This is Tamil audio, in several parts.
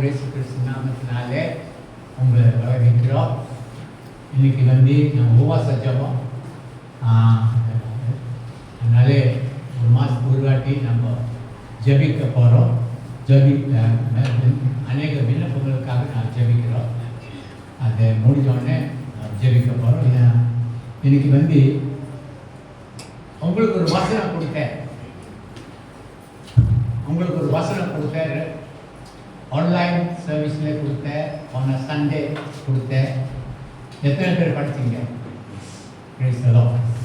இயேசு கிறிஸ்து நாமத்தினாலே உங்களை வரவேற்கிறோம். இன்னைக்கு நம்ம உபவாச ஜெபம். அதனாலே ஒரு மாதத்துக்கு ஒரு வாட்டி நம்ம ஜெபிக்க போகிறோம். அநேக விண்ணப்பங்களுக்காக நான் ஜெபிக்கிறோம். அதை முடிஞ்சோடனே ஜெபிக்க போகிறோம். இன்னைக்கு உங்களுக்கு ஒரு வசனம் கொடுத்தேன். ஆன்லைன் சர்வீஸில் கொடுத்தேன். போன சண்டே கொடுத்தேன். எத்தனை பேர் படிச்சீங்க?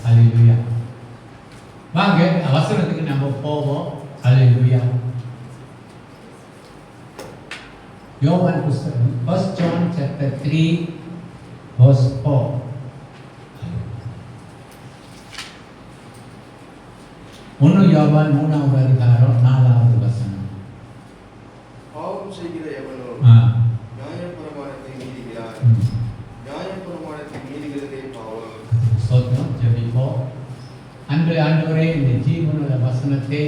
ஹல்லேலூயா. வாங்க வசனத்துக்கு நம்ம போவோம். ஹல்லேலூயா. யோவான் புஸ்தகம் 1 John chapter 3 verse 4. யோவான் 3வது அதிகாரம் 4வது வசனம். பாவம் செய்கிற எவனோ நியாயப்பிரமாணத்தை மீறுகிறான். நியாயப்பிரமாணத்தை மீறுகிறதே பாவம். ஸ்தோத்திரம். ஜெபிப்போம். ஆண்டவரே, இந்த ஜீவனுள்ள வசனத்தை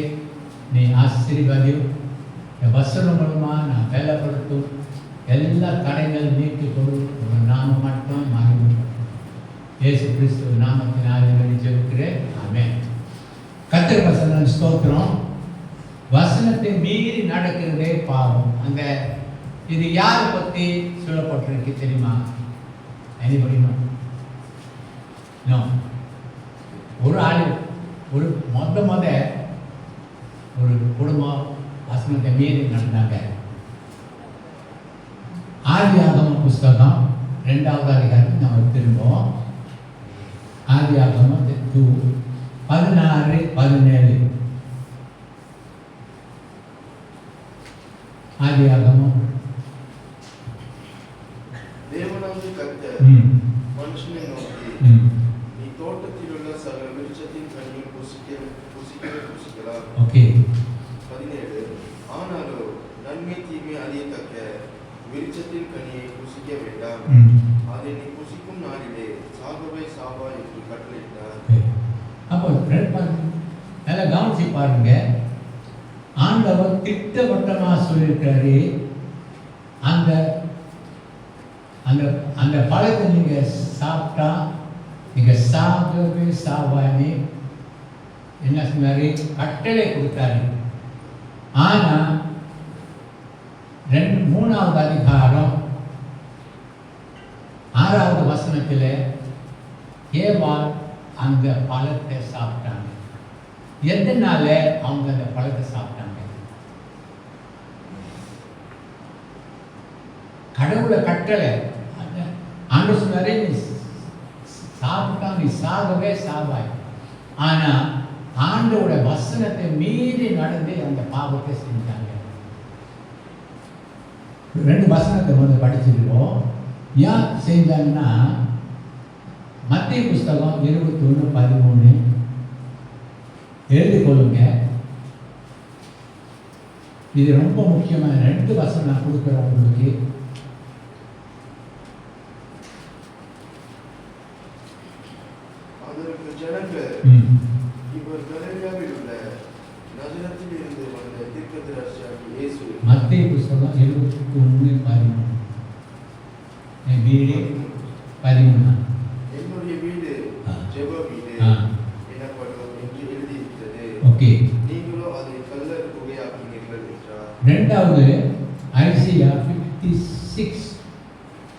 நீ ஆசீர்வதியும். இந்த வசனம் மூலமாக நான் வேலைப்படுத்தும் எல்லா தடைகள் நீக்கி கொடு. உங்கள் நாமம் மட்டும் மகிமைப்படும். இயேசு கிறிஸ்துவ நாமத்தினால் ஜெபிக்கிறேன். ஆமென். கர்த்தர் வசனம். ஸ்தோத்திரம். வசனத்தை மீறி நடக்கிறதே பாவம். இது யாரை பற்றி சொல்லப்பட்டிருக்கு தெரியுமா? Anybody know. ஒரு ஆள் ஒரு ஒரு குடும்பம் வசனத்தை மீறி நடந்தாங்க. ஆதியாகம புஸ்தகம் 2வது அதிகாரம் நம்ம திரும்புவோம். ஆதியாகமம் 16-17. ஆதியாகமம். தேவனாகிய கர்த்தர் மனுஷனை நோக்கி, நீ தோட்டத்தில் உள்ள சகல விருட்சத்தின் கனியை புசிக்கலாம். ஓகே. 17. ஆனாலும் நன்மை தீமை அறியத்தக்க விருட்சத்தின் கனியை புசிக்க வேண்டாம். அதை நீ புசிக்கும் நாளிலே சாகவே சாவா என்று கட்டளையிட்டார். அப்போ நல்லா கவனிச்சு பாருங்க. ஆண்டவர் திட்டவட்டமாக சொல்லியிருக்காரு, அந்த அந்த பழத்தை நீங்க சாப்பிட்டா நீங்க சாகவே சாவானே என்ன சொன்னாரு? கட்டளை கொடுத்தாரு. ஆனா 3வது அதிகாரம் 6வது வசனத்தில் ஏவாள் அந்த பழத்தை சாப்பிட்டாங்க. எதனால அவங்க அந்த பழத்தை சாப்பிட்டாங்க? கடவுளை கட்டளை. ஆண்டவர் சொன்னாரே, நீ சாப்பிட்டா நீ சாகவே சாவாய். ஆனா ஆண்டோட வசனத்தை மீறி நடந்து அந்த பாவத்தை செஞ்சாங்க. 2 வசனத்தை படிச்சிருக்கோம். ஏன் செஞ்சாங்கன்னா, மத்திய புஸ்தகம் 21:13 எழுதிக்கொள்ளுங்க. இது ரொம்ப முக்கியமான 2 வசனம் நான் கொடுக்குறேன் உங்களுக்கு. அதற்கு ஜனங்கள், இவர் கலிலேயாவில் உள்ள நசரேத்தில் இருந்து வந்த தீர்க்கதரிசியாகிய இயேசு. மத்திய புஸ்தகம் 21:13. என் வீடு 13. என்னுடைய வீடு ஜெப வீடு எனப்படும் என்று எழுதியிருக்கிறது. ஓகே. நீங்களோ அதை கல்லர் குகையாக்கினீர்கள் என்றார். 2வது ஐசியா 56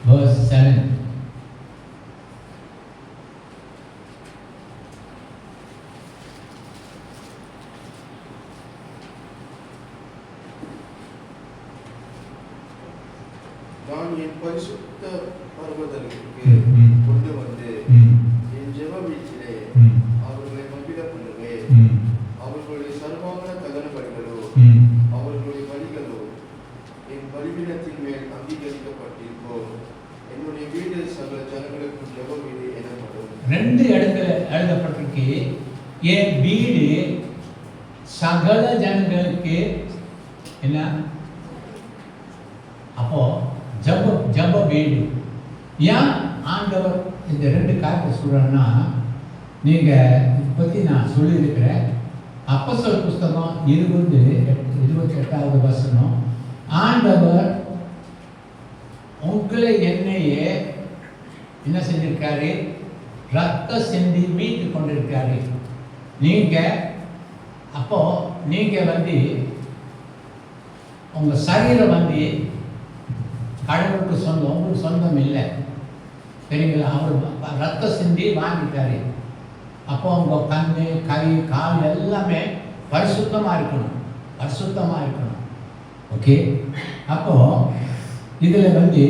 verse 7. நான் என் பரிசுத்த பர்வதத்திற்கு கொண்டு வந்து என் ஜெப வீட்டிலே அவர்களை மகிழ பண்ணுவேன். அவர்களுடைய சர்வாங்க தகன பலிகளோ அவர்களுடைய பலிகளோ என் பலிபீடத்தின் மேல் அங்கீகரிக்கப்பட்டிருக்கும். என்னுடைய வீடு சகல ஜனங்களுக்கு ஜெப வீடு எனப்படும். 2 இடத்துல எழுதப்பட்டிருக்கு, என் வீடு சகல ஜனங்களுக்கு என்ன? அப்போ ஜப வீடு. ஏன் ஆண்டவர் இந்த 2 காரியத்தை சொல்றேன்னா, நீங்க பற்றி நான் சொல்லியிருக்கிறேன். அப்போஸ்தலர் புஸ்தகம் 28வது வசனம், ஆண்டவர் உங்களை என்னையே என்ன செஞ்சிருக்காரு? ரத்தம் சிந்தி மீட்டு கொண்டிருக்காரு. நீங்கள் அப்போ நீங்கள் வந்து உங்கள் சரீரம் வந்து கடவுளுக்கு சொந்தம், உங்களுக்கு சொந்தம் இல்லை. சரிங்களா? அவர் ரத்தம் சிந்தி வாங்கிட்டாரு. அப்போ உங்கள் கண், கை, கால் எல்லாமே பரிசுத்தமாக இருக்கணும், பரிசுத்தமாக இருக்கணும். ஓகே. அப்போது இதில் வந்து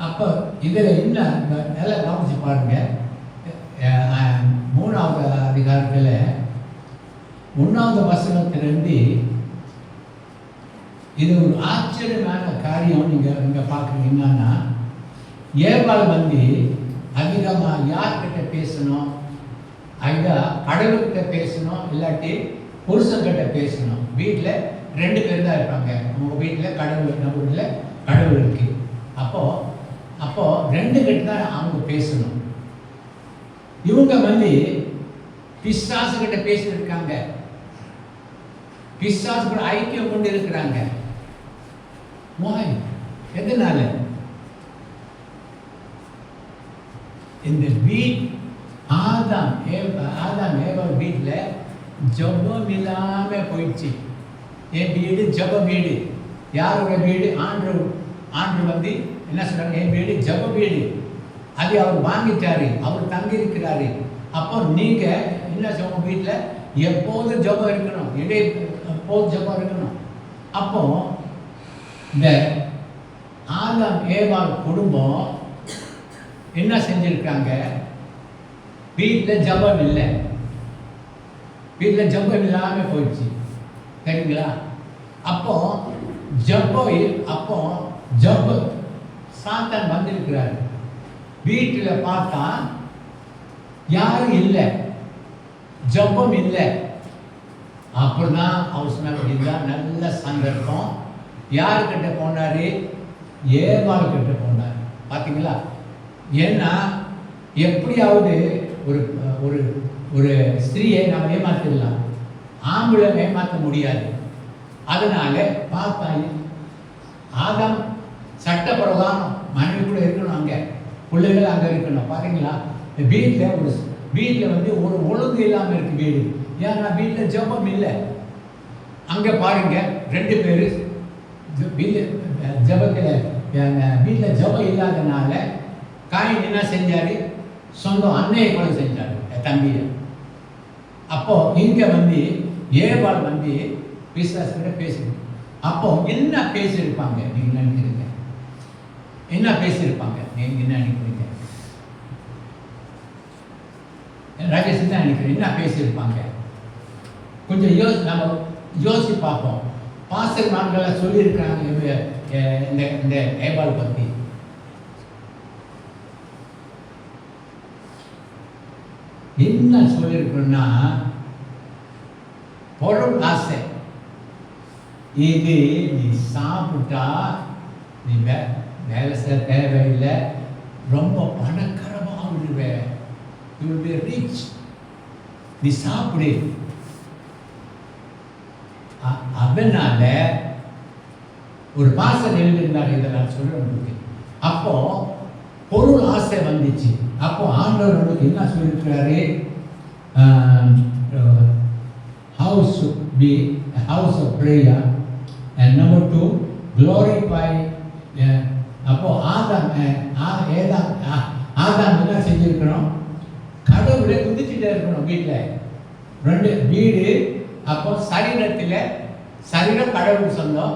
அப்போ இதில் என்ன நல்லா கவனிச்சு பாருங்கள். 3வது அதிகாரத்தில் 1வது வசனத்திலிருந்து இது ஒரு ஆச்சரியமான காரியம். நீங்கள் இங்கே பார்க்குறீங்க. என்னன்னா, ஏவாள் வந்து அதிகமாக யார்கிட்ட பேசணும்? ஐயா கடவுள்கிட்ட பேசணும், இல்லாட்டி புருஷன்கிட்ட பேசணும். வீட்டில் 2 பேர் தான் இருப்பாங்க. உங்கள் வீட்டில் கடவுள், நம்ம வீட்டில் கடவுள் இருக்குது. அப்போது 2 கிட்ட தான் அவங்க பேசணும். இவங்க வந்து பிசாசுகிட்ட பேசியிருக்காங்க, பிசாசு கூட ஐக்கியம் கொண்டு இருக்கிறாங்க. எதனால? இந்த ஆதாம் ஏவாள் வீட்டில் ஜபம் இல்லாமல் போயிடுச்சு. என் வீடு ஜப வீடு. யாரோட வீடு? ஆண்டு வந்து என்ன சொல்றாங்க? என் வீடு ஜப வீடு. அது அவர் வாங்கிட்டாரு, அவர் தங்கி இருக்கிறாரு. அப்போ நீங்கள் என்ன சொல்ல? வீட்டில் எப்போதும் ஜபம் இருக்கணும், எப்போதும் ஜபம் இருக்கணும். அப்போ இந்த ஆதாம் ஏவாள் குடும்பம் என்ன செஞ்சிருக்காங்க? வீட்டில் ஜபம் இல்லை, வீட்டில் ஜபம் இல்லாமல் போயிடுச்சு. சரிங்களா? அப்போ சாத்தான் வந்திருக்கிறாரு. வீட்டில் பார்த்தா யாரும் இல்லை, ஜபம் இல்லை. அப்படிதான் அவர் சொன்னார், இதுதான் நல்ல சந்தர்ப்பம். யாருக்கிட்ட போனார்? ஏவாள் கிட்ட போனார். பார்த்தீங்களா? ஏன்னா எப்படியாவது ஒரு ஒரு ஒரு ஸ்திரீயை நம்ம ஏமாற்றிடலாம், ஆம்பளை ஏமாற்ற முடியாது. அதனால பார்த்தா ஆதாம் சட்டப்பிரகாரம் மனைவி கூட இருக்கணும், அங்கே பிள்ளைகள் அங்கே இருக்கணும். பார்த்தீங்களா? வீட்டில் வந்து ஒரு ஒழுங்கு இல்லாமல் இருக்கு வீடு. ஏன்னா வீட்டில் ஜபம் இல்லை. அங்கே பாருங்க 2 பேர் ஜபத்தில், வீட்டில் ஜபம் இல்லாதனால காயின் என்ன செஞ்சார்? சொந்தம் அன்னையை கொலை செஞ்சார், தம்பியை. அப்போ இங்கே வந்து ஏவாள் வந்து பிசாசுகிட்ட பேசணும். அப்போ என்ன பேசியிருப்பாங்க? நீங்கள் நினைக்கிறீங்க? என்ன பேசியிருப்பாங்க? நீங்கள் என்ன நினைக்கிறீங்க? ராஜேஷ் தான் நினைக்கிறேன். என்ன பேசியிருப்பாங்க? கொஞ்சம் நம்ம யோசி பார்ப்போம். பாஸ்டர்மார்களை சொல்லியிருக்கிறாங்க இந்த ஏவாள் பற்றி. என்ன சொல்லியிருக்கோன்னா, பொருள் ஆசை. இது நீ சாப்பிட்டா நீ வேலை செய்ய தேவையில்லை, ரொம்ப பணக்காரமாக விடுவேன், யூ வில் பி ரிச், நீ சாப்பிடு. அதனால ஒரு பாசம் எழுதியிருந்தார். இதை நான் சொல்ல. அப்போ பொருள் ஆசை வந்துச்சு. அப்போ ஆண்டவர் நமக்கு என்ன சொல்லியிருக்கிறாரு? House be house of prayer and number 2 glorify. அப்போ ஆதாம் என்ன செஞ்சிருக்கணும்? கடவுளை குதிச்சுட்டே இருக்கணும். வீட்டில் 2 வீடு. அப்போ சரீரம் கடவுளுக்கு சொந்தம்,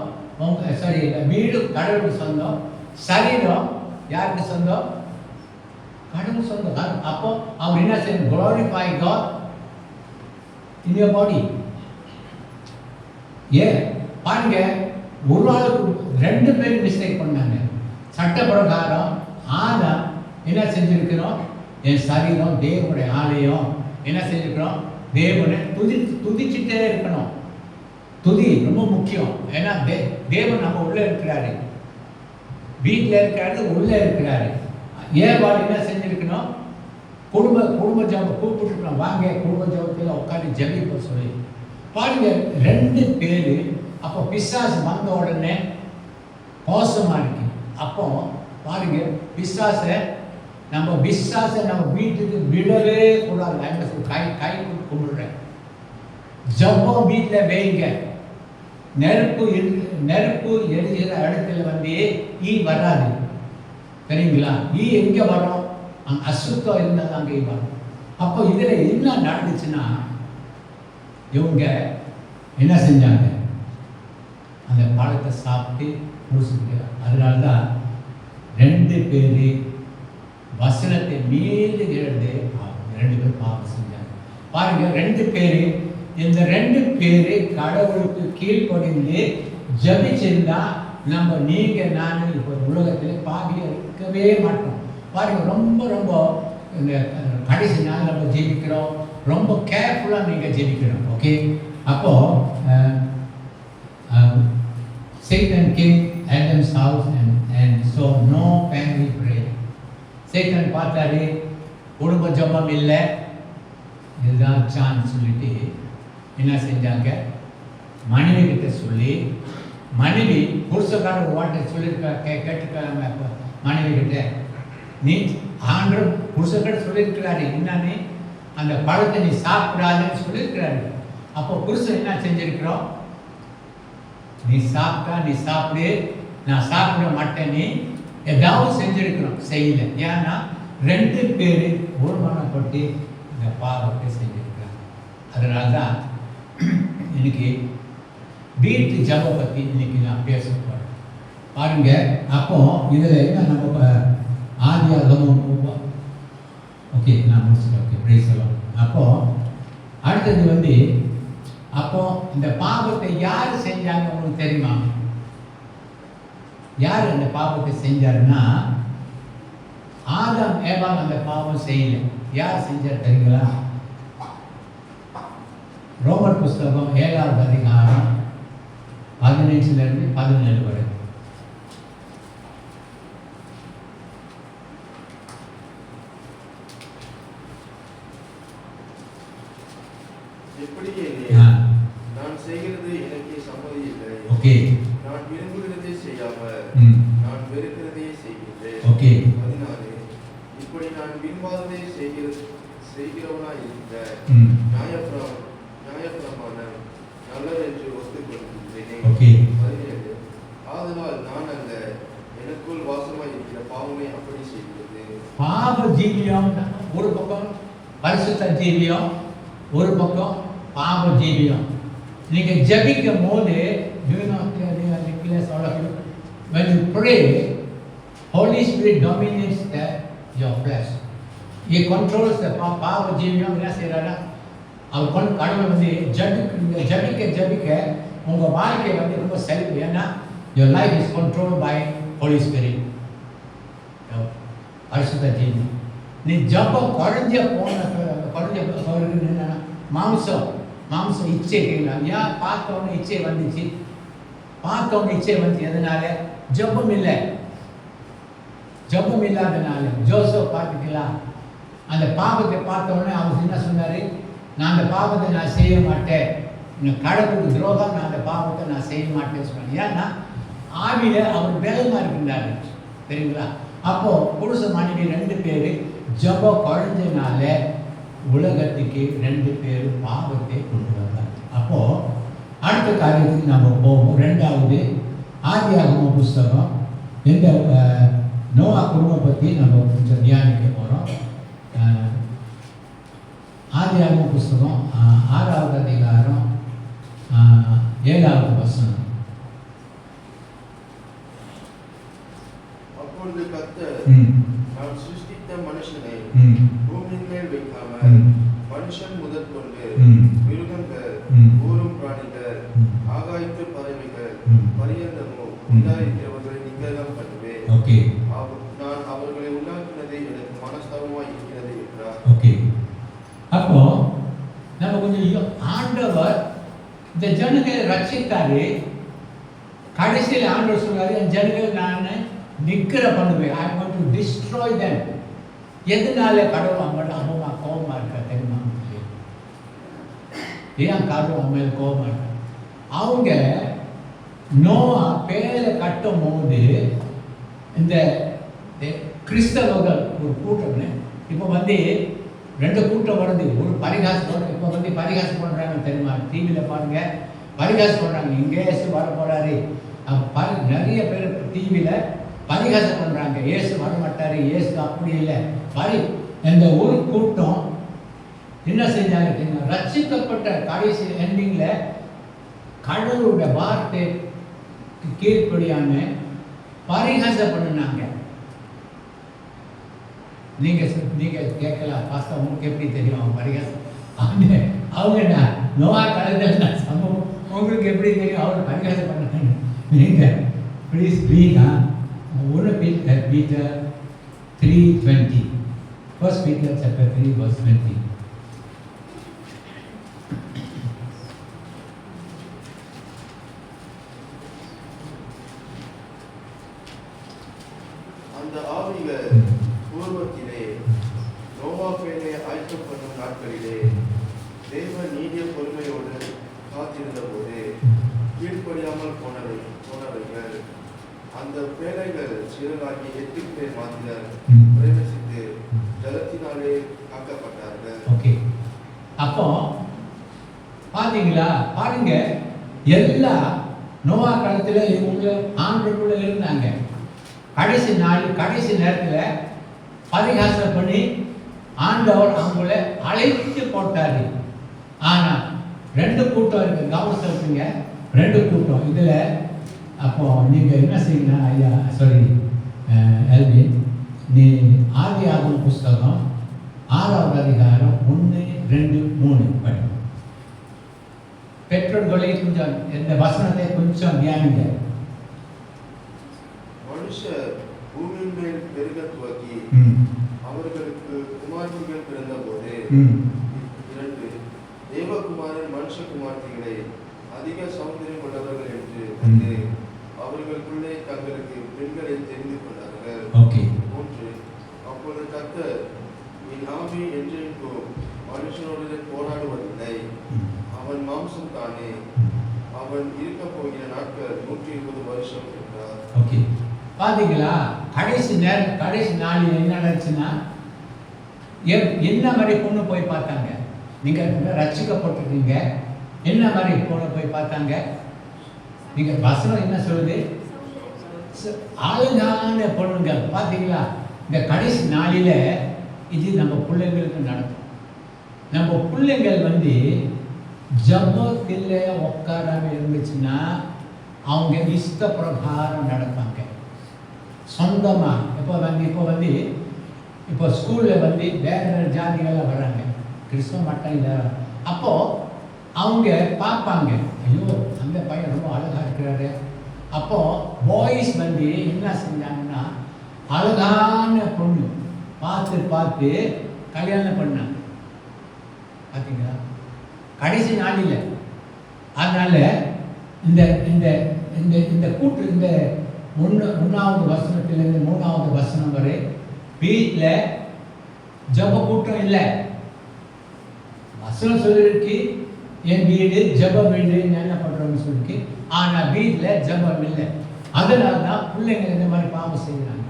வீடு கடவுளுக்கு சொந்தம், சரீரம் யாருக்கு சொந்தம்? கடவுள் சொந்தம். அப்போ அவர் என்ன செய்யணும்? glorify God in your body. பாருங்க, ஒரு ஆளுக்கு 2 பேர் மிஸ்டேக் பண்ணாங்க. சட்ட பிரகாரம் ஆதாம் என்ன செஞ்சிருக்கிறோம்? என் சரீரம் தேவனுடைய ஆலயம். என்ன செஞ்சிருக்கிறோம்? தேவனை துதிச்சுட்டே இருக்கணும். துதி ரொம்ப முக்கியம். ஏன்னா தேவன் நம்ம உள்ளே இருக்கிறாரு, வீட்டில் இருக்கிறாரு, உள்ளே இருக்கிறாரு. ஏவாள் என்ன செஞ்சிருக்கணும்? குடும்ப ஜபம் கூப்பிட்டுருக்கணும். வாங்க குடும்ப ஜபத்தில் உட்காந்து ஜபிப்ப சொல்லி. பாருங்க 2 பேர். அப்போ பிசாசு வந்த உடனே மோசமாக இருக்கு. அப்போ பாருங்க, விசுவாச நம்ம வீட்டுக்கு விடவே கூடாது. கை கும்பிடுறேன். ஜபம் வீட்டில் வைங்க. நெருப்பு எரிகிற இடத்துல வந்து ஈ வராது, சரிங்களா? ஈ எங்கே வரும்? அங்கே அசுத்தம் இருந்தால் அங்கே ஈ வரும். அப்போ இதில் என்ன நடந்துச்சுன்னா, இவங்க என்ன செஞ்சாங்க? அந்த பழத்தை சாப்பிட்டு முடிச்சுட்டு, அதனால தான் 2 பேர் வசனத்தை மீறி 2 பேர் பாவம் செஞ்சாங்க. பாருங்க, 2 பேர், இந்த 2 பேர் கடவுளுக்கு கீழ்ப்படிந்து ஜபிச்சிருந்தா நம்ம நான் இப்போ உலகத்தில் பாதியாக இருக்கவே மாட்டோம். பாருங்க, ரொம்ப இந்த கடைசி நாள் நம்ம ஜெபிக்கிறோம், ரொம்ப கேர்ஃபுல்லாக நீங்கள் ஜெபிக்கிறோம். ஓகே, அப்போ Satan came Adam's house and saw no family prayer. Satan பார்த்தாரு, குடும்ப ஜபம் இல்லை, இதுதான் சான்ஸ் சொல்லிட்டு என்ன செஞ்சாங்க? மனைவி கிட்ட சொல்லி, மனைவி புருஷக்காரர் வாட்டை சொல்லியிருக்கா, கேட்டுருக்காங்க மனைவி கிட்ட. நீ ஆண்டவர் புருஷக்கிட்ட சொல்லியிருக்கிறாரு, என்னன்னு அந்த பழத்தை நீ சாப்பிடாதுன்னு சொல்லியிருக்கிறாரு. அப்போ புருஷன் என்ன செஞ்சிருக்கிறோம்? நீ சாப்பிட்டா நீ சாப்பிடு, நான் சாப்பிட மாட்டேன்னு ஏதாவது செஞ்சிருக்கிறோம், செய்யல. ஏன்னா 2 பேர் ஒருமனப்பட்டு இந்த பாவத்தை செஞ்சிருக்கிறாங்க. அதனால தான் இன்னைக்கு வீட்டு ஜபம் பற்றி இன்னைக்கு நான் பேச போகிறேன். பாருங்க, அப்போ இதில் என்ன நம்ம ஆதியாகமம், ஓகே நான் முடிச்சுட்டேன். ஓகே, பிரைஸ் எல்லாம். அப்போ அடுத்தது வந்து, அப்போ இந்த பாவத்தை யார் செஞ்சாங்க உங்களுக்கு தெரியுமா? யார் அந்த பாவத்தை செஞ்சாருன்னா, ஆதாம் ஏவாள் அந்த பாவம் செய்யல. யார் செஞ்சார் தெரியுங்களா? ரோமர் புஸ்தகம் 7வது அதிகாரம் 15 to 17 வரை. நான் செய்கிறது எனக்கு சம்மதி இல்லை. ஓகே, நான் விரும்புகிறதை செய்யாமல் நான் வெறுக்கிறதையே செய்கிறேன். ஓகே, 14 இப்படி நான் விரும்பாததை செய்கிறவனாய் இருந்த நியாயப்பிரமாணம் நல்லதென்று ஒத்துக்கொள்கிறேன். ஓகே, 17 ஆதலால் நான் அல்ல, எனக்குள் வாசமாய் இருக்கிற பாவமே அப்படி செய்கிறது. பாவ ஜீவியம் ஒரு பக்கம், பரிசுத்த ஜீவியம் ஒரு பக்கம், பாவ ஜீவியம். நீங்கள் ஜபிக்கும் போது, when you pray, Holy Spirit dominates your flesh. He controls the பாவ ஜீவியம். என்ன செய்யறாரா? அவர் கடவுள் வந்து ஜபிக்க உங்கள் வாழ்க்கை வந்து ரொம்ப செல்ஃப். ஏன்னா your life is controlled by Holy Spirit. பரிசுத்த ஜீவியம். நீ ஜபம் குறைஞ்ச மாம்சம் இச்சை கேட்கலாம். ஏன்? பார்த்தவொன்னே இச்சை வந்துச்சு. எதனால? ஜபம் இல்லாதனால. ஜோசப் பார்த்துக்கலாம், அந்த பாவத்தை பார்த்தவொடனே அவர் என்ன சொன்னார்? நான் அந்த பாவத்தை நான் செய்ய மாட்டேன், கடவுளுக்கு துரோகம், நான் அந்த பாவத்தை நான் செய்ய மாட்டேன்னு சொன்னேன். ஏன்னா ஆவியில் அவர் வேகமாக இருக்கின்றாரு, சரிங்களா? அப்போ புருஷ மனைவி 2 பேர் ஜபம் குறைஞ்சனால உலகத்துக்கு 2 பேர் பாவத்தை கொண்டு வந்தாங்க. அப்போ அடுத்த காரியத்துக்கு நம்ம போவோம். 2வது ஆதியாகம புஸ்தகம். இந்த நோவா குடும்பம் பற்றி நம்ம கொஞ்சம் தியானிக்க போகிறோம். ஆதியாகம புஸ்தகம் 6வது அதிகாரம் 7வது வசனம். அப்பொழுது கர்த்தர், நான் சிருஷ்டித்த மனுஷனை பூமியின் மேல் வைக்காமல் மனுஷன் முதற்கொண்டு மிருகங்கள், ஊரும் பிராணிகள், ஆகாயத்து பறவைகள் பரியந்தமும் உண்டாயிருக்கிறவர்களை நிகழ்ச்சி பண்ணுவேன். நான் அவர்களை உண்டாக்கினது எனக்கு மனஸ்தாபமாய் இருக்கிறது என்றார். ஓகே, அப்போ நம்ம கொஞ்சம் ஆண்டவர் இந்த ஜனங்களை ரட்சித்தாரு. கடைசியில் ஆண்டவர் சொல்றாரு, என் ஜனங்களை நான் நிக்கிற பண்ணுவேன். I want to destroy them. எதனால கடவுள் அம்மா கோபமா இருக்கா தெரியுமா? ஏன் கடவுள் அம்மையில கோபமா இருக்கா? அவங்க நோவா பேரை கட்டும் போது இந்த கிறிஸ்தவர்கள் ஒரு கூட்டம்னு இப்போ வந்து 2 கூட்டம் வருது. ஒரு பரிகாசம், இப்போ வந்து பரிகாசம் பண்ணுறாங்க தெரியுமா? டிவியில் பாருங்கள், பரிகாசம் பண்ணுறாங்க. இங்கே இயேசு வர போகிறாரு. நிறைய பேர் டிவியில் பரிகாசம் பண்ணுறாங்க. இயேசு வரமாட்டார், இயேசு அப்படி இல்லை. இந்த ஒரு கூட்டம் என்ன செஞ்சாங்க? ரட்சிக்கப்பட்ட கடைசி எண்டிங்கில் கடவுளுடைய வார்த்தை கீழ்ப்படியாம பரிகாசம் பண்ணினாங்க. நீங்க கேட்கலாம், பாஸ்தா உங்களுக்கு எப்படி தெரியும் அவன் பரிகாசம்? அவங்க நோவா காலத்தில் சம்பவம் உங்களுக்கு எப்படி தெரியும் அவர் பரிகாசம் பண்ணாங்க? நீங்க please read 1 Peter 3:20. 1 Peter chapter 3 verse 20. அந்த ஆவிகள் பூர்வத்திலே நோவா பேரை ஆயத்தம் பண்ணும் நாட்களிலே தேவன் நீடிய பொறுமையோடு காத்திருந்த போது கீழ்ப்படியாமல் போனவர்கள் அந்த பேழைகள் சிறராகி 8 பேர் மாத்திரம் பிரவேசித்து ஜலத்தினாலே காக்கப்பட்டார்கள். ஓகே, அப்போ பாத்தீங்களா? பாருங்க, எல்லா நோவா காலத்துல இவங்க ஆண்டுக்குள்ள இருந்தாங்க. கடைசி நேரத்தில் பரிகாசம் பண்ணி ஆண்டவர் அவங்கள அழைத்து போட்டாரு. ஆனால் 2 கூட்டம் இருக்கு, கவனம் சொல்லுங்க. 2 கூட்டம் இதில். அப்போ நீங்கள் என்ன செய்யணும் ஐயா, சாரி எல்வின், நீ ஆதியாகமம் புஸ்தகம் 6வது அதிகாரம் 1, 2, 3 படி. பெற்றோர்களை கொஞ்சம் இந்த வசனத்தை கொஞ்சம் தியானிங்க. மனுஷர் பூமியின் மேல் பெருக துவக்கி அவர்களுக்கு குமாரத்திகள் பிறந்த போது 2 தேவகுமாரன் மனுஷகுமார்த்திகளை அதிக சௌந்தரியம் உள்ளவர்கள் என்று கண்டு அவர்களுக்குள்ளே தங்களுக்கு பெண்களை தெரிந்து கொண்டார்கள். 3 அப்பொழுது கர்த்தர், என் ஆவி என்றென்றும் மனுஷனோடு போராடுவதில்லை, அவன் மாம்சம் தானே, அவன் இருக்க போகிற நாட்கள் 120 வருஷம் என்றார். ஓகே, பாத்தீங்களா? கடைசி நாளில் என்ன நடந்துச்சுன்னா, என்ன மாதிரி பொண்ணு போய் பார்த்தாங்க? நீங்க ரட்சிக்கப்பட்டிருக்கீங்க, என்ன மாதிரி பொண்ணு போய் பார்த்தாங்க? நீங்க வசனம் என்ன சொல்லுது? அழகான பொண்ணுங்கள். பாத்தீங்களா? இந்த கடைசி நாளில இது நம்ம பிள்ளைங்களுக்கு நடக்கும். நம்ம பிள்ளைங்கள் வந்து ஜபத்தில் உட்காராம இருந்துச்சுன்னா அவங்க இஷ்ட பிரகாரம் நடப்பாங்க. சொந்தமாக இப்போ ஸ்கூலில் வந்து வேறு ஜாதிகள்லாம் வர்றாங்க, கிறிஸ்தவ மட்டும் இல்லை. அப்போது அவங்க பார்ப்பாங்க, ஐயோ அந்த பையன் ரொம்ப அழகாக இருக்கிறாரு. அப்போது பாய்ஸ் வந்து என்ன செஞ்சாங்கன்னா அழகான பொண்ணு பார்த்து கல்யாணம் பண்ணாங்க. பார்த்தீங்களா? கடைசி நாளில். அதனால் இந்த இந்த இந்த இந்த கூட்டு இந்த 1வது வசனத்திலிருந்து 3வது வசனம் வரை வீட்டில் ஜப கூட்டம் இல்லை. வசனம் சொல்லிருக்கு, என் வீடு ஜப வீடு என்ன பண்ணுறோம்னு சொல்லிருக்கு. ஆனால் வீட்டில் ஜபம் இல்லை. அதனால தான் பிள்ளைங்க இந்த மாதிரி பாவம் செய்கிறாங்க.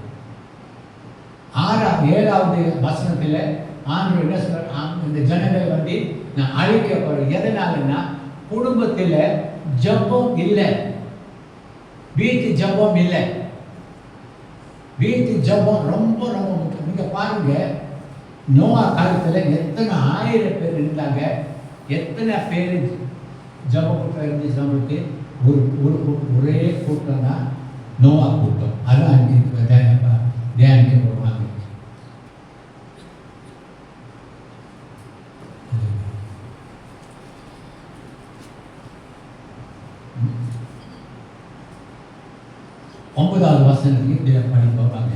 7வது வசனத்தில் ஆண்டவர் என்ன சொல்றார்? இந்த ஜனங்கள் வந்து நான் அழிக்கப்படுறேன். எதனாலன்னா குடும்பத்தில் ஜபம் இல்லை, வீட்டு ஜபம் இல்லை. வீட்டு ஜபம் ரொம்ப ரொம்ப முக்கியம். நீங்கள் பாருங்க, நோவா காலத்தில் எத்தனை 1000 பேர் இருந்தாங்க, எத்தனை பேர் ஜப கூட்டம் இருந்துச்சு நம்மளுக்கு? ஒரே கூட்டம் தான் நோவா கூட்டம். அதான் தியானிக்க வருவாங்க. ஒன்பதாவது வசனத்துக்கு படி போவாங்க.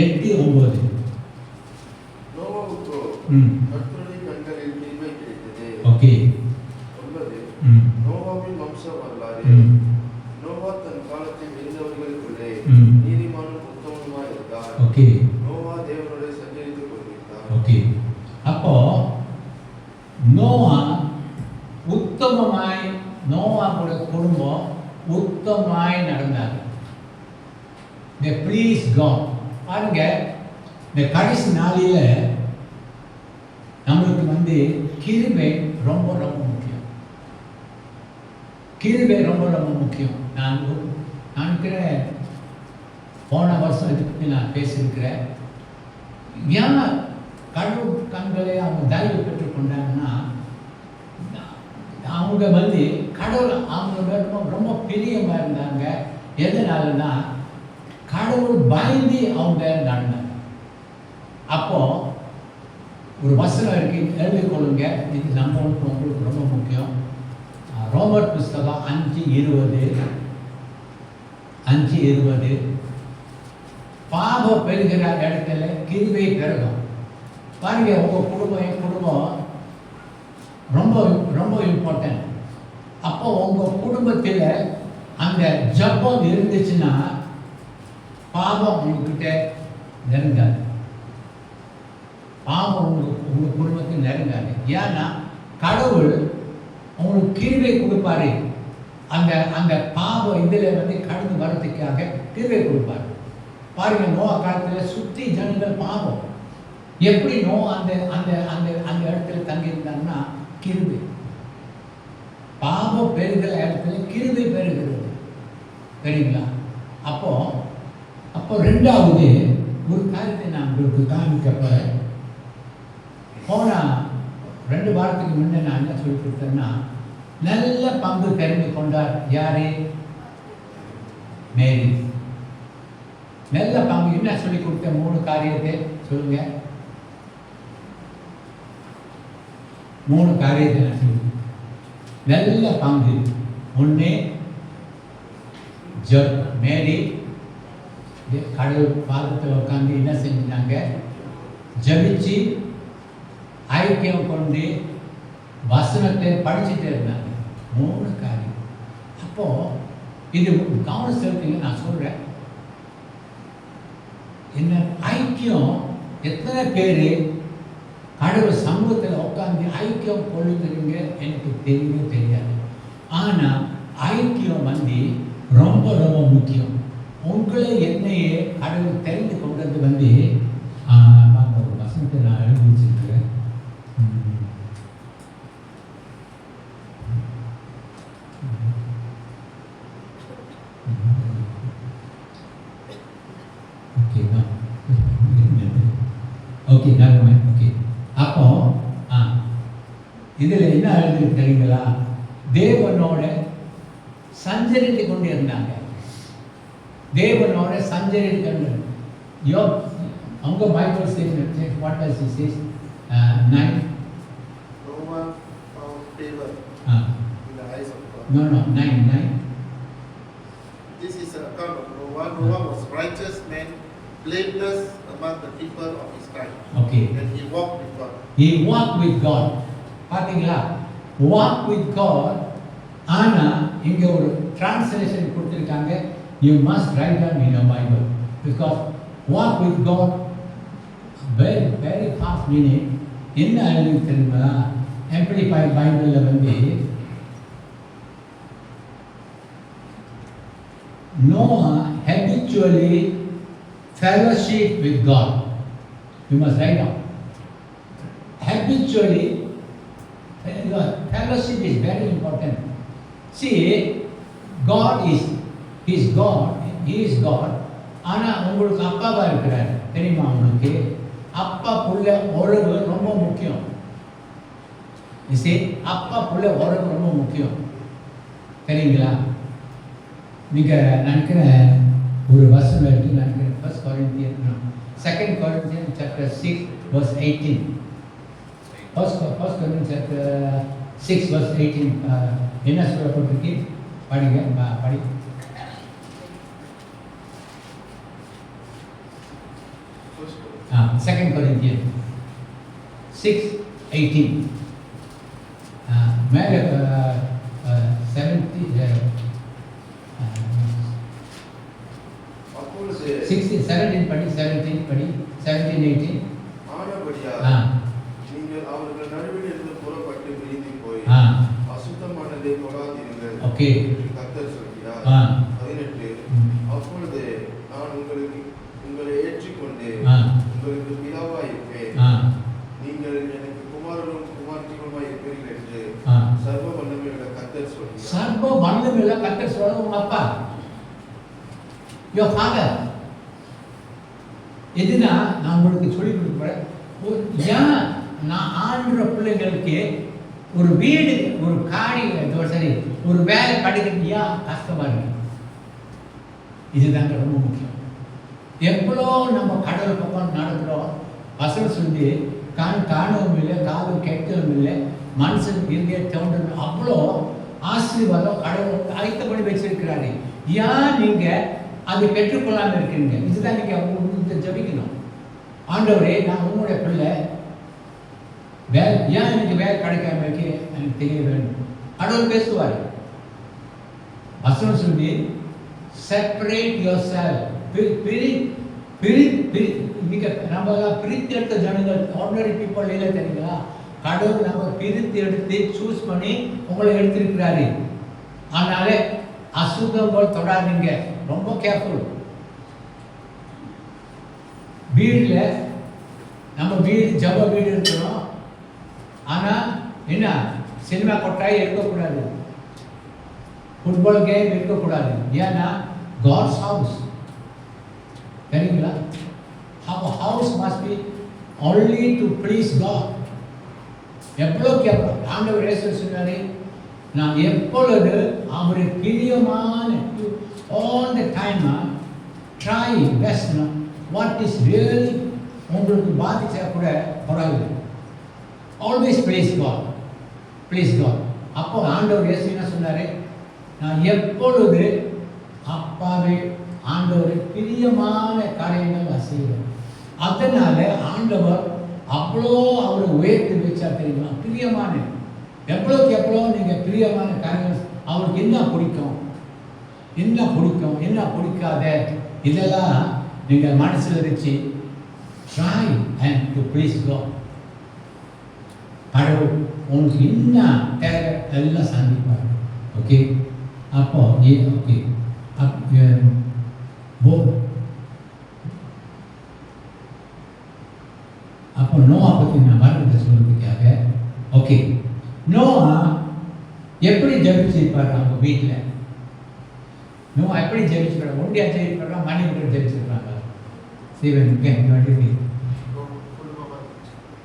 8:9. நோவாவுக்கோ கர்த்தருடைய கண்களில் கிருபை கிடைத்தது. ஓகே. 9 நோவாவின் வம்ச வரலாறு. நோவா தன் காலத்தில் இருந்தவர்களுக்குள்ளே நீதிமானும் உத்தமனுமாய் இருந்தார். ஓகே. நோவா தேவனுடைய சஞ்சரித்துக் கொண்டிருந்தார். ஓகே. அப்போ நோவா உத்தமமாய், நோவாவுடைய குடும்பம் உத்தமமாய் நடந்தார். they please God. பாருங்க, இந்த கடைசி நாளில் நம்மளுக்கு கிருபை ரொம்ப ரொம்ப முக்கியம். கிருபை ரொம்ப ரொம்ப முக்கியம். நான் நினைக்கிறேன் போன வருஷம் இதை பற்றி நான் பேசியிருக்கிறேன். ஏன் கடவுள் கண்களை அவங்க தயவு பெற்றுக்கொண்டாங்கன்னா, அவங்க கடவுள் அவங்களோட ரொம்ப பிரியமாக இருந்தாங்க. எதனாலன்னா கடவுள் பயந்து அவங்க நடந்தாங்க. அப்போ ஒரு வசனம் இருக்கு, எழுதிக் கொள்ளுங்க. இது உங்களுக்கு ரொம்ப முக்கியம். ரோமர் புஸ்தகம் 5:20 பாவம் பெறுகிற இடத்துல கிருபை பெருகும். பாருங்க, உங்கள் குடும்பம் ரொம்ப ரொம்ப இம்பார்ட்டன்ட். அப்போ உங்கள் குடும்பத்தில் அந்த ஜபம் இருந்துச்சுன்னா பாவம் உங்ககிட்ட நெருங்காது. பாவம் உங்கள் குடும்பத்தில் நெருங்காது. ஏன்னா கடவுள் உங்களுக்கு கிருபை கொடுப்பாரு. அந்த அந்த பாவம் இதில் கடந்து வரதுக்காக கிருபை கொடுப்பாரு. பாருங்க, நோவா காலத்தில் சுற்றி ஜனங்கள் பாவம். எப்படி நோவா அந்த அந்த அந்த அந்த இடத்துல தங்கியிருந்தாங்கன்னா கிருபை. பாவம் பெறுகிற இடத்துல கிருபை பெறுகிறது. சரிங்களா? அப்போ ரெண்டாவது ஒரு காரியத்தை நான் உங்களுக்கு காமிக்க போகிறேன். போன 2 வாரத்துக்கு முன்னே நான் என்ன சொல்லி கொடுத்தேன்னா, நல்ல பங்கு தெரிந்து கொண்டார். யாரு? மேரி. நல்ல பங்கு என்ன சொல்லி கொடுத்த 3 காரியத்தை சொல்லுங்க. 3 காரியத்தை நான் சொல்லி நல்ல பங்கு. ஒன்று, மேரி கடவுள் பாதத்தில் உட்காந்து என்ன செஞ்சாங்க? ஜபிச்சு ஐக்கியம் கொண்டு வசனத்தை படிச்சுட்டே இருந்தாங்க. 3 காரியம். அப்போ இது கவனம் செலுத்துங்க. நான் சொல்றேன், என்ன ஐக்கியம், எத்தனை பேர் கடவுள் சமூகத்தில் உட்காந்து ஐக்கியம் கொள்ளுகிறீங்க எனக்கு தெரியவே தெரியாது. ஆனால் ஐக்கியம் ரொம்ப ரொம்ப முக்கியம். உங்களை என்னையே கடவுள் தெரிந்து கொண்டது ஒரு வசனத்தை நான் எழுதி வச்சிருக்கிறேன். ஓகே, அப்போ இதில் என்ன எழுதி தெரியுங்களா? தேவனோட சஞ்சரித்து கொண்டு இருந்தாங்க. தேவனோட சஞ்சரித்து கொண்டு அவங்க Bible statement, what does it say? 9. No one found favor in the eyes of God. No, 9. This is an account of Noah. Noah was righteous man, blameless among the people of his time. Okay. And he walked with God. He walked with God. பாத்தீங்களா? Walk with God. ஆனா இங்க ஒரு டிரான்ஸ்லேஷன் கொடுத்திருக்காங்க. You must write down in your Bible, because walk with God very very fast meaning என்ன எழுதி தெரியுமா? Amplified Bible Noah habitually fellowship with God. You must write down. Habitually, fellowship is very important. See, God is God. He is God. ஆனா உங்களுக்கு அப்பாவா இருக்கிறார். தெரியுமா உங்களுக்கு? அப்பா புள்ள உறவு ரொம்ப முக்கியம். You see, அப்பா புள்ள உறவு ரொம்ப முக்கியம். தெரியுங்களா? நீங்க நினைக்கிற ஒரு வசனம் எடுத்து நினைக்கிறேன். 2 Corinthians chapter 6 verse 18. 1 Corinthians chapter 6 verse 18 என்ன சொல்லப்பட்டிருக்கு? படிங்க, படி. 2 Corinthians 6:18 மேலே 17 படி 17-18. ஆனபடியால் நீங்கள் அவர்கள் நடுவில் இருந்து புறப்பட்டு பிரிந்து போய் அசுத்தமானதை தொடாதீர்கள் என்று கர்த்தர் சொல்கிறார். 18 அப்பொழுது நான் உங்கள் your father. எதுனா நான் உங்களுக்கு சொல்லி கொடுக்குறேன். ஏன் நான் ஆண்ற பிள்ளைங்களுக்கு ஒரு வீடு, ஒரு காடி, சரி ஒரு வேலை கிடைக்கிறது ஏன் கஷ்டமா இருக்கு? இதுதாங்க ரொம்ப முக்கியம். எவ்வளோ நம்ம கடல் பக்கம் நடக்கிறோம், வசனம் சொல்லி காணவும் இல்லை, காதும் கேட்கவும் இல்லை, மனுஷன் இருந்தே தோன்றணும். அவ்வளோ ஆசீர்வாதம் கடவுள் அழைத்தபடி வச்சிருக்கிறாரு. ஏன் நீங்க அதை பெற்றுக்கொள்ளாமல் இருக்கிறீங்க? இதுதான் நீங்க உங்களுக்கு ஜபிக்கணும். ஆண்டவரே, நான் உங்களுடைய பிள்ளை, ஏன் எனக்கு வேலை கிடைக்காம இருக்கு எனக்கு தெரிய வேண்டும். கடவுள் பேசுவார். வசனம் சொல்லி செப்பரேட் யுவர் செல்ஃப். நம்ம பிரித்தெடுத்த ஜனங்கள், ஆர்டினரி பீப்புள் இல்லை தெரியுங்களா? கடவுள் நம்ம பிரித்து எடுத்து சூஸ் பண்ணி உங்களை எடுத்திருக்கிறாரு. அதனால அசுத்தங்கள் தொடாதீங்க, ரொம்ப கேர்ஃபுல். வீட்டில் நம்ம வீடு ஜப வீடு இருக்கணும். ஆனால் என்ன, சினிமா கொட்டாய் இருக்கக்கூடாது, ஃபுட்பால் கேம் இருக்கக்கூடாது. ஏன்னா காட்ஸ் ஹவுஸ், தெரியுங்களா? Our house must be only to please God. எவ்வளோக்கு எவ்வளோ ஆண்டவர் இயேசு சொன்னாரு, நான் எப்பொழுது அவருக்கு பிரியமான all the time try best what is really உங்களுக்கு பாதிச்சா கூட பரவாயில்லை. Always please God, please God. அப்போ ஆண்டவர் இயேசு என்ன சொன்னாரு, நான் எப்பொழுது அப்பாவே ஆண்டவர் பிரியமான காரியங்கள் செய்வேன். அதனால ஆண்டவர் அவ்வளோ அவரை உயர்த்தி வச்சா தெரியுமா? பிரியமான, எவ்வளோக்கு எவ்வளோ நீங்கள் பிரியமான காரியங்கள் அவருக்கு என்ன பிடிக்கும், என்ன பிடிக்கும், என்ன பிடிக்காத, இதெல்லாம் நீங்கள் மனசில் வச்சு try and do please God. கடவுள் உங்களுக்கு என்ன தேவை எல்லாம் சந்திப்பார். ஓகே, அப்போ ஓகே அப்போ நோவா பற்றி நான் மரணத்தை சொல்றதுக்காக, ஓகே, நோவா எப்படி ஜெபிச்சிருப்பார்? அவங்க வீட்டில் நோவா எப்படி ஜெபிச்சிருப்பார்? ஒண்டியா ஜெபிப்பாரா, மனைவி கூட ஜெபிச்சிருப்பாங்க?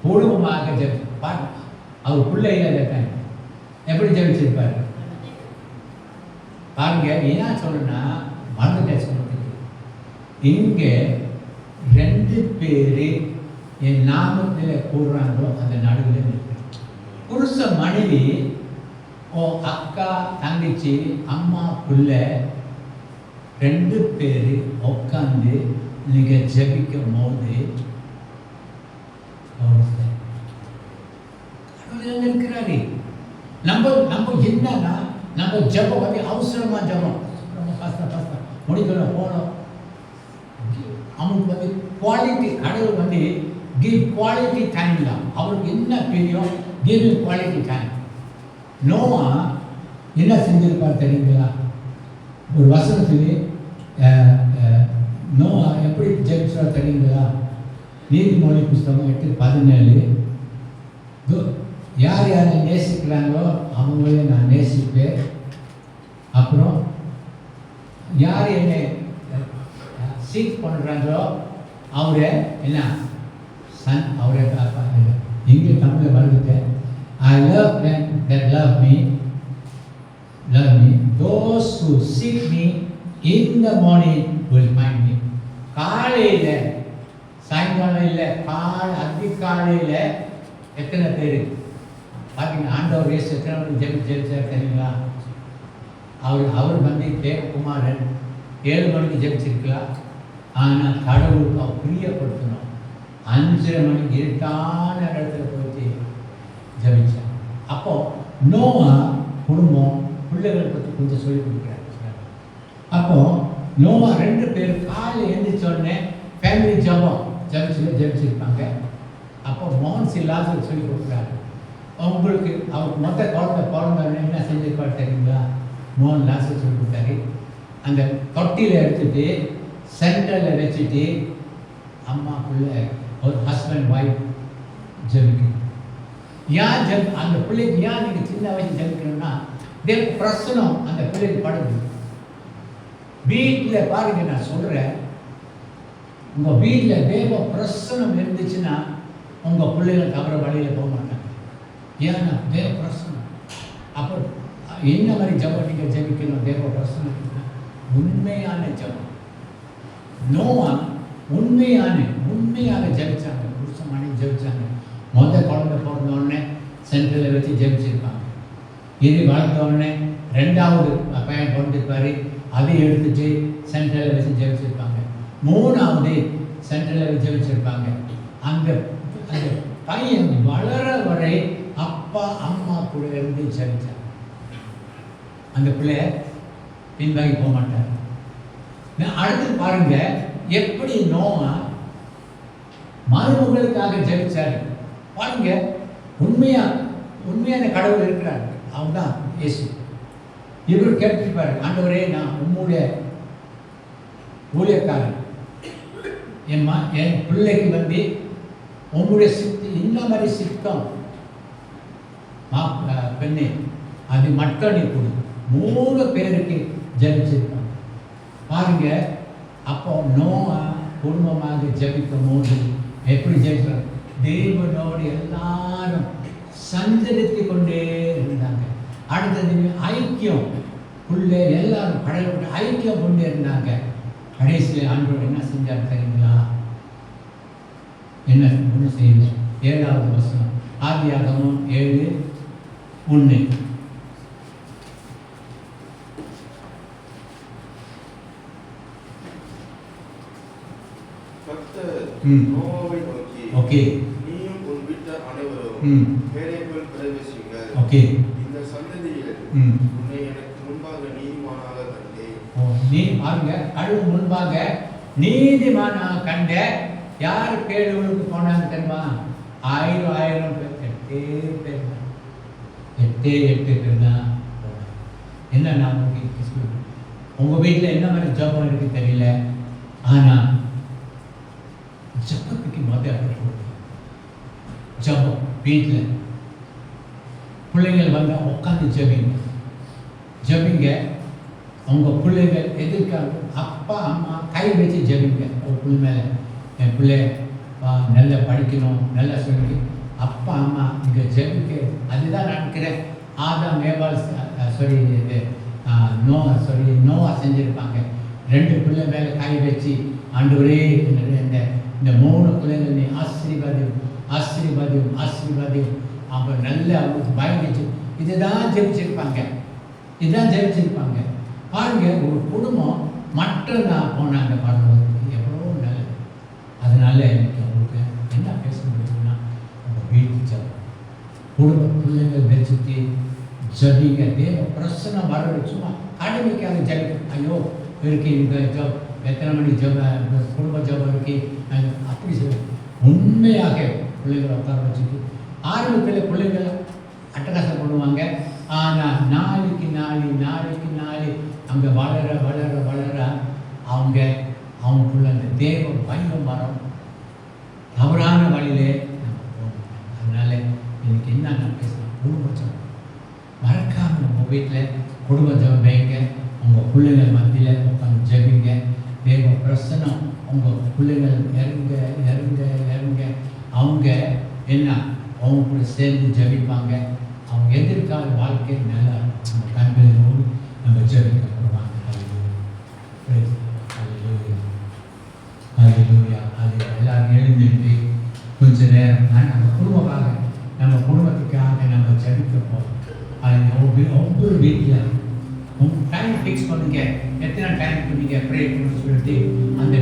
குடும்பமாக ஜெபிப்பார். அவர் பிள்ளைகள் கேட்டாங்க, எப்படி ஜெபிச்சிருப்பார் பாருங்க. ஏன் சொல்லுன்னா மரணத்தை சொல்றதுக்கு, இங்கே 2 பேர் என் நாமத்தில் கூடுறாங்களோ அந்த நடுவில் இருக்கு. புருஷ மனைவி, ஓ அக்கா, தங்கச்சி, அம்மா, பிள்ளை 2 பேர் உட்காந்து நீங்க ஜபிக்கும் போது கடவுள் இருக்கிறாரு. நம்ம என்னன்னா, நம்ம ஜபம் வந்து அவசரமா ஜபம், ரொம்ப கஷ்டம் முடிக்கணும் போனோம். அவனுக்கு வந்து குவாலிட்டி, கடவுள் வந்து give quality time தான். அவருக்கு என்ன தெரியும், give quality time. நோவா என்ன செஞ்சிருப்பார் தெரியுங்களா? ஒரு வசனத்தில் நோவா எப்படி ஜெபிச்சார் தெரியுங்களா? நீதிமொழி புஸ்தகம் 8:17, யார் யாரை நேசிக்கிறாங்களோ அவங்களே நான் நேசிப்பேன். அப்புறம் யார் என்னை சீக் பண்ணுறாங்களோ அவரை என்ன சன், அவரை இங்கே தமிழில் வருது, I love them that love me. Those who seek me in the morning will find me. காலையில், சாயங்காலம் இல்லை, அதிகாலையில் எத்தனை பேர் பார்த்தீங்கன்னா ஆண்டவர் இயேசு எத்தனை பேர் ஜெபிச்சார் தெரியுங்களா? அவர் வந்து தேவகுமாரன் 7 மணிக்கு ஜெபிச்சிருக்கலாம். ஆனால் கடவுளுக்கு அவர் பிரியப்படுத்தணும். 5:30 மணிக்கு இருட்டான இடத்துல போயிட்டு ஜபிச்சார். அப்போ நோவா குடும்பம், பிள்ளைகள் பற்றி கொஞ்சம் சொல்லி கொடுக்குறாரு. அப்போ நோவா 2 பேர் காலையில் எழுந்திரிச்ச உடனே ஃபேமிலி ஜபிச்சிருப்பாங்க. அப்போ மோகன் சிலாசர் சொல்லி கொடுக்குறாரு. உங்களுக்கு அவருக்கு மொத்த குழந்தை என்ன செஞ்சிருப்பாரு தெரியுங்களா? மோகன் லாசர் சொல்லி கொடுத்தாரு. அந்த தொட்டியில் எடுத்துட்டு சென்டரில் வச்சுட்டு அம்மா பிள்ளை, ஒரு ஹஸ்பண்ட் ஒய்ஃப் ஜபிக்கணும். ஏன் அந்த பிள்ளைக்கு ஏன் நீங்கள் சின்ன வயசு ஜபிக்கணும்னா, பிரசனம் அந்த பிள்ளைக்கு படுது. வீட்டில் பாருங்க, நான் சொல்கிறேன், உங்கள் வீட்டில் தேவ பிரசனம் இருந்துச்சுன்னா உங்கள் பிள்ளைகள் தவிர வழியில் போக மாட்டாங்க. ஏன்னா தேவ பிரசனம். அப்போ என்ன மாதிரி ஜபம் நீங்கள் ஜபிக்கணும்? தேவ பிரசனத்துக்கு உண்மையான ஜபம். நோவா உண்மையாக ஜபிச்சாங்க, புருஷன் மணி ஜபிச்சாங்க. குழந்தை பிறந்தோடனே சென்ட்ரலில் வச்சு ஜபிச்சிருப்பாங்க. இது வளர்ந்தோடனே 2வது பையன் பிறந்திருப்பார், அதை எடுத்துட்டு சென்ட்ரலில் வச்சு ஜபிச்சிருப்பாங்க. 3வது சென்ட்ரலில் வச்சு ஜபிச்சிருப்பாங்க. அந்த அந்த பையன் வளர வரை அப்பா அம்மா கூட இருந்து ஜபிச்சாங்க. அந்த பிள்ளைய பின்வாங்கி போக மாட்டார். அடுத்து பாருங்க, எப்படி நோவா மருமகளுக்காக ஜெபிச்சாரு பாருங்க. உண்மையான கடவுள் இருக்கிறார், அவன் தான் இயேசு. இவர் கேட்டிருப்பாரு, ஆண்டவரே நான் உம்முடைய ஊழியக்காரன், என் பிள்ளைக்கு வந்து உங்களுடைய இந்த மாதிரி சித்தம் பெண்ணே அது மட்டும் நீ கொடு. 3 பேருக்கு ஜெபிச்சிருக்காங்க பாருங்க. அப்போ நோவா குடும்பமாக ஜெபிக்கும் போது எப்படி ஜெபிக்கிறார்? தேவனோடு எல்லாரும் சஞ்சரித்து கொண்டே இருந்தாங்க. அடுத்தது ஐக்கியம், புள்ள எல்லாரும் கடவுளோட ஐக்கியம் கொண்டே இருந்தாங்க. கடைசியில் ஆண்டவர் என்ன செஞ்சார் தெரியுங்களா? என்ன ஒன்று செய்யல. 7வது வசனம், ஆதியாகமம் 7:1. நோவாவை நோக்கி, ஓகே, நீயும் உன் வீட்டார் அனைவரும் வேலைக்குள் பிரவேசியுங்கள். ஓகே, இந்த சந்ததியில் உன்னை எனக்கு முன்பாக நீதிமானாக கண்டேன். நீ பாருங்க, கடவுள் முன்பாக நீதிமானாக கண்ட. யார் கேள்விகளுக்கு போனாங்க தெரியுமா? 1000 பேர், 8 பேர் தான். என்ன நான் உங்கள் வீட்டில் என்ன மாதிரி ஜபம் இருக்கு தெரியல, ஆனால் ஜபத்துக்கு முதல் ஜபம். வீட்டில் பிள்ளைங்கள் வந்தால் உட்காந்து ஜபிங்க. உங்கள் பிள்ளைகள் எதிர்க்காக அப்பா அம்மா கை வச்சு ஜபிங்க. ஒரு பிள்ளை மேலே, என் பிள்ளை நல்லா படிக்கணும், நல்லா சொல்லி அப்பா அம்மா இங்கே ஜபிக்க. அதுதான் நான் நினைக்கிறேன். ஆதாம் ஏவாள் நோவா செஞ்சுருப்பாங்க. 2 பிள்ளை மேலே கை வச்சு, ஆண்டவரே இந்த 3 பிள்ளைகள் நீ ஆசீர்வாதியும் அவங்க நல்ல அவங்களுக்கு பயந்துச்சு. இதுதான் ஜெபிச்சிருப்பாங்க. பாருங்க, ஒரு குடும்பம் மட்டும்தான் போனாங்க பாடுறதுக்கு, எவ்வளோ நல்லது. அதனால எனக்கு அவங்களுக்கு என்ன பேச முடியும்னா, உங்கள் வீட்டு ஜபம், குடும்ப பிள்ளைகள் வச்சுட்டு ஜபிங்க. தேவ பிரசனம் வர சும்மா கடமைக்காக ஜபிக்க. ஐயோ இருக்கு இந்த ஜப், எத்தனை மணி குடும்ப ஜபம் இருக்கு அப்படி சொல்லி உண்மையாக பிள்ளைகளை உட்கார வச்சுட்டு ஆரம்பத்தில் பிள்ளைகள் அட்டகாசம் பண்ணுவாங்க. ஆனால் நாளைக்கு நாள் அங்கே வளர அவங்களுக்குள்ள அந்த தேவ பயம் வரும். தவறான வழியிலே நம்ம போகணும். அதனால இன்னைக்கு என்ன நான் பேசலாம், குடும்ப ஜபம் மறக்காமல் உங்கள் வீட்டில் குடும்ப ஜபம் வைங்க. உங்கள் பிள்ளைகள் மத்தியில் உட்காந்து ஜபிங்க. தேவ பிரசனம் உங்கள் பிள்ளைகள் இறங்க அவங்க என்ன அவங்க கூட சேர்ந்து ஜபிப்பாங்க. அவங்க எதிர்கால வாழ்க்கை நல்லா நம்ம கண்களோடு நம்ம ஜபிக்கப்படுவாங்க. அது எல்லாரும் எழுந்திருந்து கொஞ்ச நேரம் நம்ம குடும்பத்துக்காக நம்ம ஜபிக்க போகிறோம். அது ஒவ்வொரு வீட்டில் டைம் ஃபிக்ஸ் பண்ணுங்க. எத்தனை டைம் நீங்கள் ப்ரே பண்ணி சொல்லிட்டு அந்த